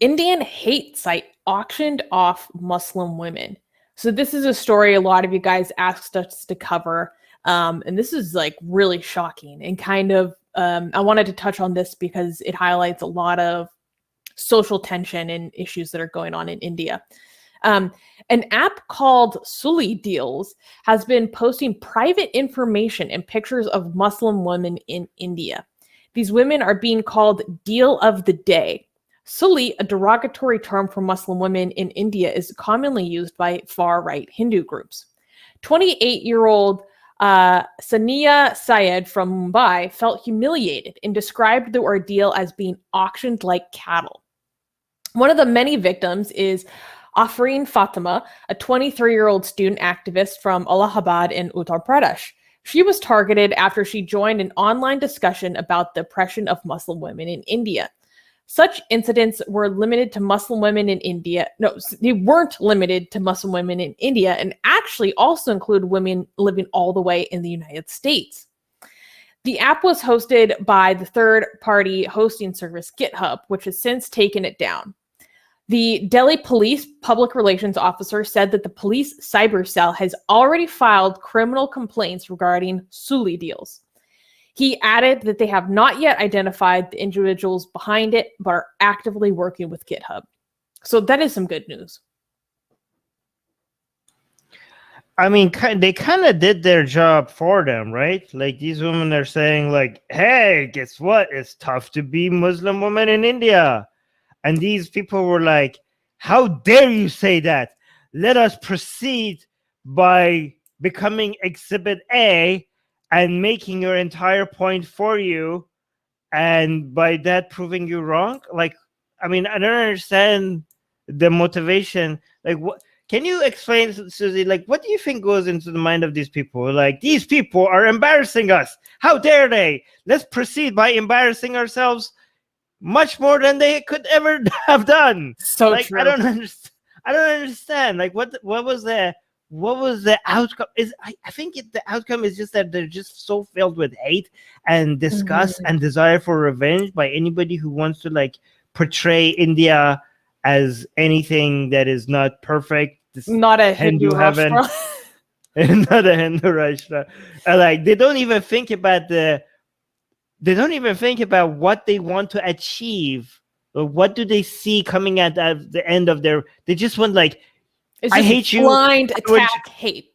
Indian hate site auctioned off Muslim women. So this is a story a lot of you guys asked us to cover. And this is like really shocking and kind of, I wanted to touch on this because it highlights a lot of social tension and issues that are going on in India. An app called Sulli Deals has been posting private information and pictures of Muslim women in India. These women are being called Deal of the Day. Sulli, a derogatory term for Muslim women in India, is commonly used by far-right Hindu groups. 28-year-old Saniya Sayed from Mumbai felt humiliated and described the ordeal as being auctioned like cattle. One of the many victims is Afreen Fatima, a 23-year-old student activist from Allahabad in Uttar Pradesh. She was targeted after she joined an online discussion about the oppression of Muslim women in India. Such incidents were limited to Muslim women in India. No, they weren't limited to Muslim women in India and actually also include women living all the way in the United States. The app was hosted by the third-party hosting service GitHub, which has since taken it down. The Delhi Police Public Relations Officer said that the police cyber cell has already filed criminal complaints regarding Sulli Deals. He added that they have not yet identified the individuals behind it, but are actively working with GitHub. So that is some good news. I mean, they kind of did their job for them, right? Like these women are saying like, hey, guess what? It's tough to be Muslim woman in India. And these people were like, how dare you say that? Let us proceed by becoming Exhibit A and making your entire point for you. And by that proving you wrong. Like, I mean, I don't understand the motivation. Like, what? Can you explain, Susie, like, what do you think goes into the mind of these people? Like, these people are embarrassing us. How dare they? Let's proceed by embarrassing ourselves much more than they could ever have done. So like, true. I don't understand. Like, what was the outcome? I think the outcome is just that they're just so filled with hate and disgust and desire for revenge by anybody who wants to like portray India as anything that is not perfect. Not a Hindu heaven. And not a Hindu Rashtra. Like they don't even think about what they want to achieve, or what do they see coming at the end of their. They just want like, I hate you. Blind attack hate.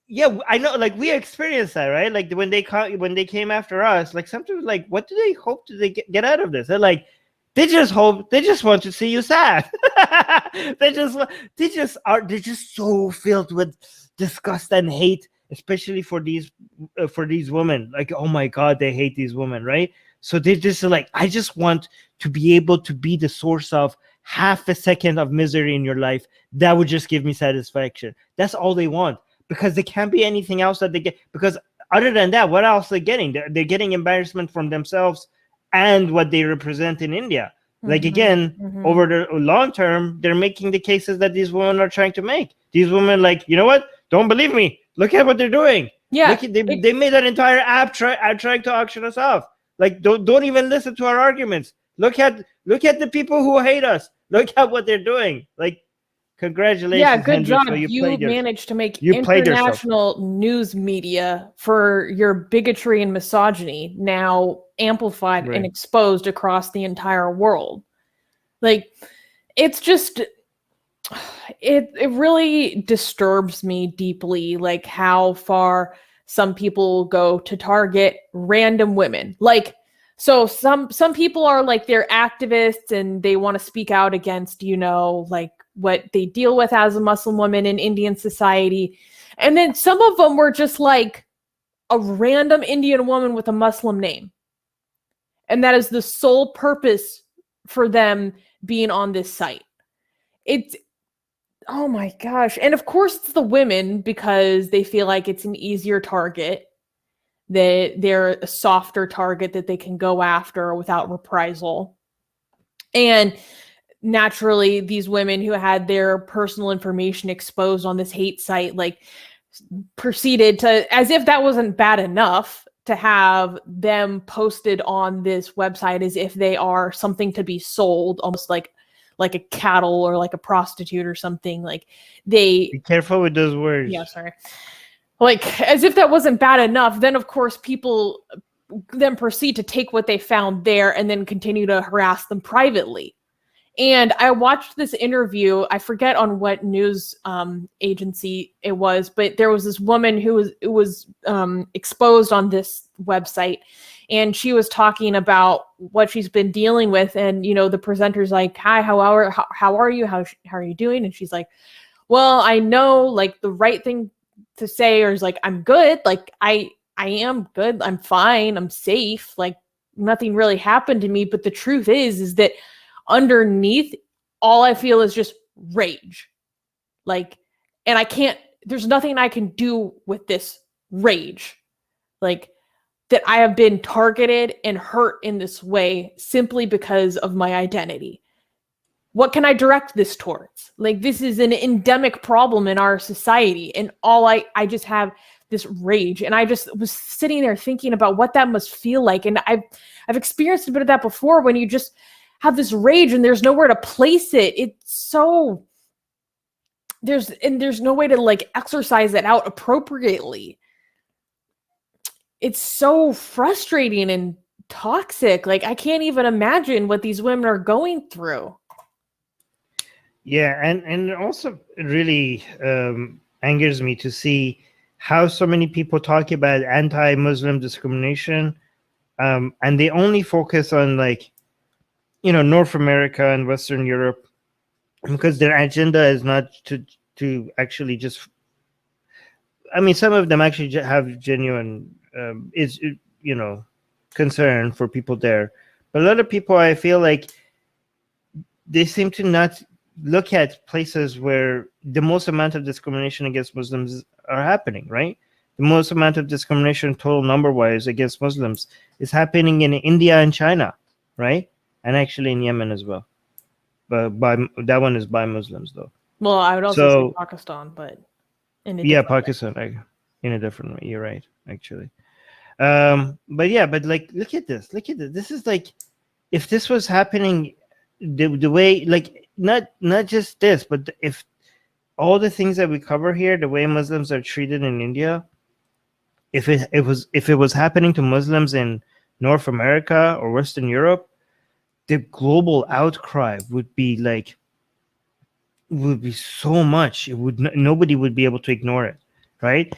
Yeah, I know. Like we experienced that, right? Like when they came after us, like sometimes, like what do they hope to they get out of this? They're like, they just want to see you sad. They're just so filled with disgust and hate, especially for these women. Like, oh my God, they hate these women, right? So they just like, I just want to be able to be the source of half a second of misery in your life. That would just give me satisfaction. That's all they want, because there can't be anything else that they get. Because other than that, what else are they getting? They're getting embarrassment from themselves and what they represent in India. Like again, over the long term, they're making the cases that these women are trying to make. These women, like, you know what? Don't believe me. Look at what they're doing. Yeah, they made an entire app trying to auction us off. Like, don't even listen to our arguments. Look at the people who hate us. Look at what they're doing. Like, congratulations. Yeah, good Hendrik. job. So you managed to make international news media for your bigotry and misogyny now amplified and exposed across the entire world. Like, it's just, it really disturbs me deeply, like how far some people go to target random women. Like, so some people are like, they're activists and they want to speak out against, like what they deal with as a Muslim woman in Indian society. And then some of them were just like a random Indian woman with a Muslim name. And that is the sole purpose for them being on this site. It's, oh my gosh. And of course it's the women, because they feel like it's an easier target. They're a softer target that they can go after without reprisal. And naturally, these women who had their personal information exposed on this hate site, like, proceeded to, as if that wasn't bad enough, to have them posted on this website as if they are something to be sold, almost like like a cattle or like a prostitute or something. Like they Be careful with those words. Yeah, sorry. Like, as if that wasn't bad enough, then of course people then proceed to take what they found there and then continue to harass them privately. And I watched this interview, I forget on what news agency it was, but there was this woman who was exposed on this website, and she was talking about what she's been dealing with. And, you know, the presenter's like, hi, how are you? How are you doing? And she's like, well, I know like the right thing to say, or is like, I'm good. Like, I am good. I'm fine. I'm safe. Like, nothing really happened to me. But the truth is that underneath, all I feel is just rage. Like, and there's nothing I can do with this rage. Like, that I have been targeted and hurt in this way simply because of my identity. What can I direct this towards? Like, this is an endemic problem in our society. And I just have this rage. And I just was sitting there thinking about what that must feel like. And I've experienced a bit of that before, when you just have this rage and there's nowhere to place it. It's so there's no way to like exercise it out appropriately. It's so frustrating and toxic. Like, I can't even imagine what these women are going through. Yeah, and also it really angers me to see how so many people talk about anti-Muslim discrimination, and they only focus on, like, you know, North America and Western Europe, because their agenda is not to actually just. I mean, some of them actually have genuine concern for people there, but a lot of people, I feel like, they seem to not look at places where the most amount of discrimination against Muslims are happening, right? The most amount of discrimination total number-wise against Muslims is happening in India and China, right? And actually in Yemen as well. But that one is by Muslims, though. Well, I would also say Pakistan, but in a Pakistan, in a different way. You're right, actually. But like, look at this. This is like, if this was happening the way, like, not just this, but if all the things that we cover here, the way Muslims are treated in India, if it was happening to Muslims in North America or Western Europe, the global outcry would be so much. Nobody would be able to ignore it, right?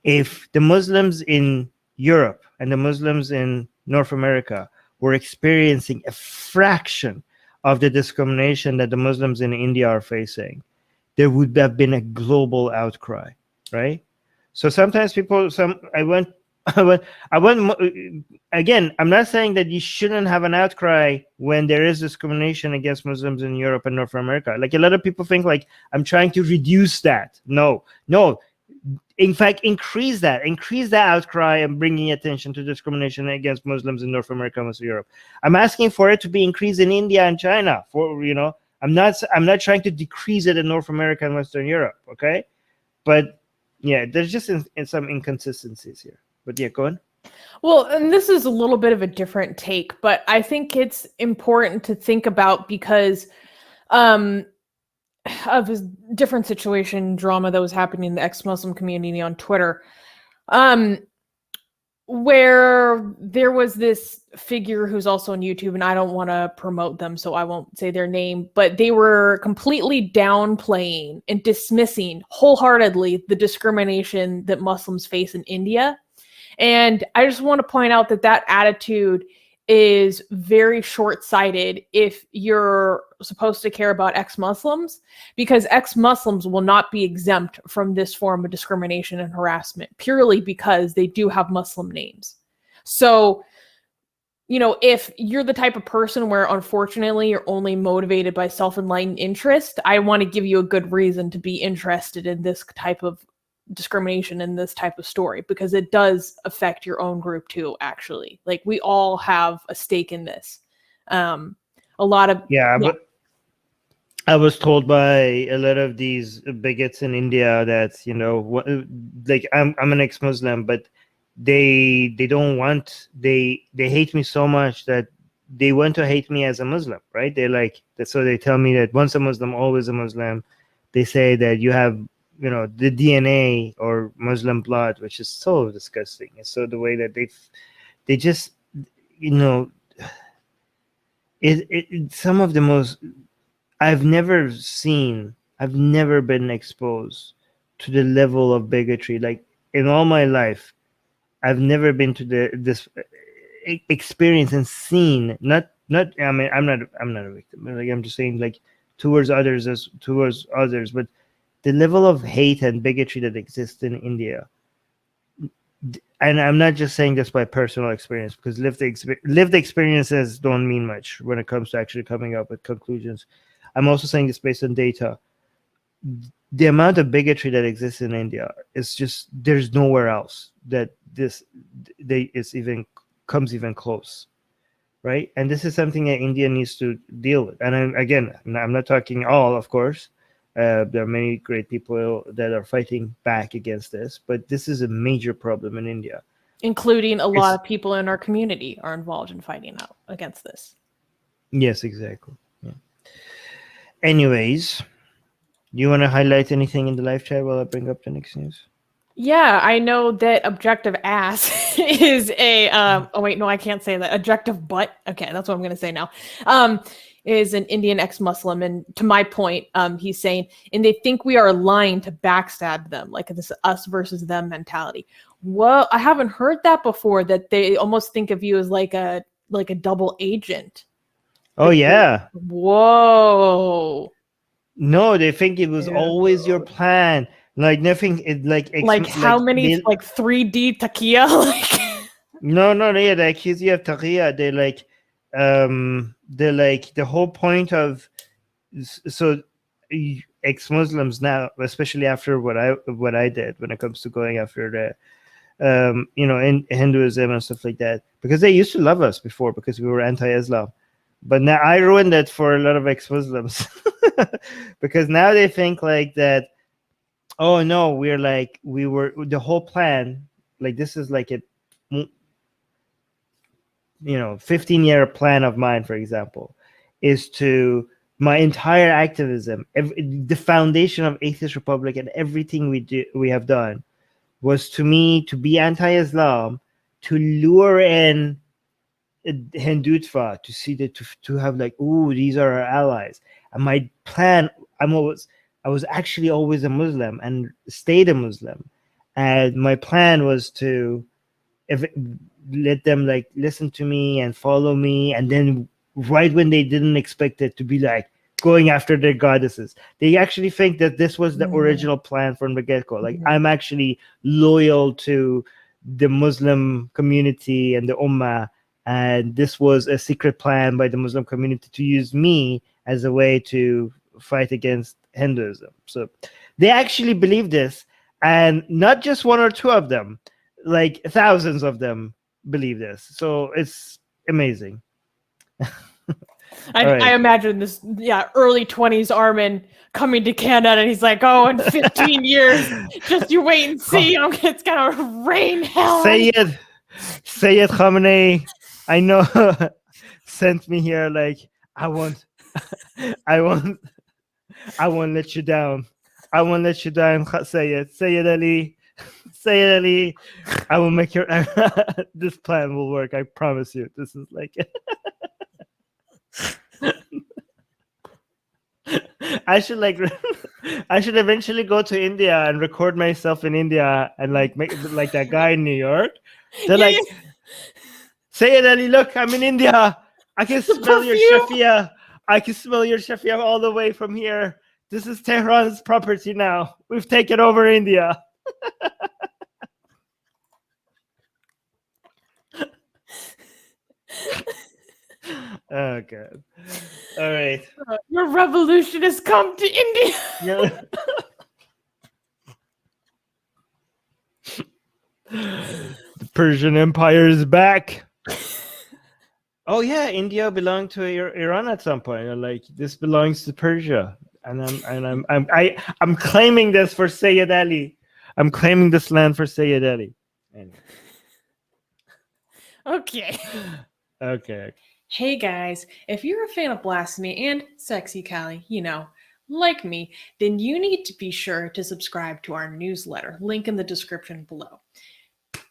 If the Muslims in Europe and the Muslims in North America were experiencing a fraction of the discrimination that the Muslims in India are facing, there would have been a global outcry, right? So sometimes again, I'm not saying that you shouldn't have an outcry when there is discrimination against Muslims in Europe and North America. Like, a lot of people think like I'm trying to reduce that. No. In fact, increase that outcry and bringing attention to discrimination against Muslims in North America and Western Europe. I'm asking for it to be increased in India and China. I'm not trying to decrease it in North America and Western Europe. Okay, but yeah, there's just some inconsistencies here. But yeah, go on. Well, and this is a little bit of a different take, but I think it's important to think about because of a different situation, drama that was happening in the ex-Muslim community on Twitter, where there was this figure who's also on YouTube, and I don't want to promote them, so I won't say their name, but they were completely downplaying and dismissing wholeheartedly the discrimination that Muslims face in India. And I just want to point out that attitude is very short-sighted if you're supposed to care about ex-Muslims, because ex-Muslims will not be exempt from this form of discrimination and harassment purely because they do have Muslim names. So, you know, if you're the type of person where unfortunately you're only motivated by self-enlightened interest, I want to give you a good reason to be interested in this type of discrimination in this type of story, because it does affect your own group too, actually. Like, we all have a stake in this. A lot of but I was told by a lot of these bigots in India that, you know, like, I'm an ex-Muslim, but they don't want, they hate me so much that they want to hate me as a Muslim, right? So they tell me that once a Muslim, always a Muslim. They say that you have, the DNA or Muslim blood, which is so disgusting. And so the way that they just, some of the most, I've never been exposed to the level of bigotry. Like in all my life, I've never been to this experience and seen. Not. I mean, I'm not a victim. Like I'm just saying, like towards others, but the level of hate and bigotry that exists in India. And I'm not just saying this by personal experience, because lived experiences don't mean much when it comes to actually coming up with conclusions. I'm also saying this based on data. The amount of bigotry that exists in India is just, there's nowhere else that comes even close, right? And this is something that India needs to deal with. And I'm not talking all, of course. There are many great people that are fighting back against this, but this is a major problem in India. Including a lot of people in our community are involved in fighting out against this. Yes, exactly. Yeah. Anyways, do you want to highlight anything in the live chat while I bring up the next news? Yeah, I know that objective ass is a oh wait, no, I can't say that. Objective butt. Okay, that's what I'm gonna say now. Is an Indian ex-Muslim, and to my point, he's saying, and they think we are lying to backstab them, like this us versus them mentality. Well, I haven't heard that before, that they almost think of you as like a double agent. Oh, yeah. Whoa. No, they think it was always your plan. Like nothing. How many 3D takia? No, yeah, they accuse you of takia. They're like the whole point of, so ex-Muslims now, especially after what I did when it comes to going after the in Hinduism and stuff like that, because they used to love us before because we were anti-Islam, but now I ruined it for a lot of ex-Muslims because now they think like that, oh no, we were the whole plan, like this is like a 15-year plan of mine, for example, is to my entire activism, the foundation of Atheist Republic and everything we have done was to be anti-Islam, to lure in Hindutva, to see that to have like, ooh, these are our allies. And my plan, I was actually always a Muslim and stayed a Muslim, and my plan was to let them like listen to me and follow me, and then right when they didn't expect it, to be like going after their goddesses. They actually think that this was the original plan from the get-go. Like I'm actually loyal to the Muslim community and the Ummah, and this was a secret plan by the Muslim community to use me as a way to fight against Hinduism. So they actually believe this, and not just one or two of them, like thousands of them believe this. So it's amazing. I imagine this, early 20s Armin coming to Canada, and he's like, oh, in 15 years, just you wait and see. It's gonna rain hell. Sayed Khamenei, I know, sent me here like, I won't let you down. I won't let you down, Sayed Ali. Sayed Ali, I will make your this plan will work. I promise you. This is like I should eventually go to India and record myself in India and like make like that guy in New York. They're like, Sayed Ali, look, I'm in India. I can smell your shafia. I can smell your shafia all the way from here. This is Tehran's property now. We've taken over India. Oh god. All right. Your revolution has come to India. Yeah. The Persian Empire is back. Oh yeah, India belonged to Iran at some point. And like, this belongs to Persia, and I'm claiming this for Sayyid Ali. I'm claiming this land for Sayyid Ali. Anyway. Okay. Okay. Hey guys, if you're a fan of blasphemy and sexy Callie, like me, then you need to be sure to subscribe to our newsletter, link in the description below.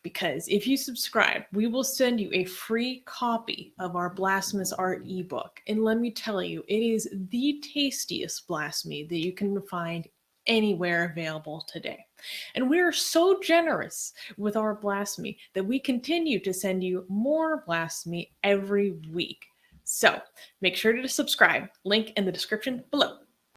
Because if you subscribe, we will send you a free copy of our blasphemous art ebook. And let me tell you, it is the tastiest blasphemy that you can find anywhere available today. And we are so generous with our blasphemy that we continue to send you more blasphemy every week. So make sure to subscribe, link in the description below.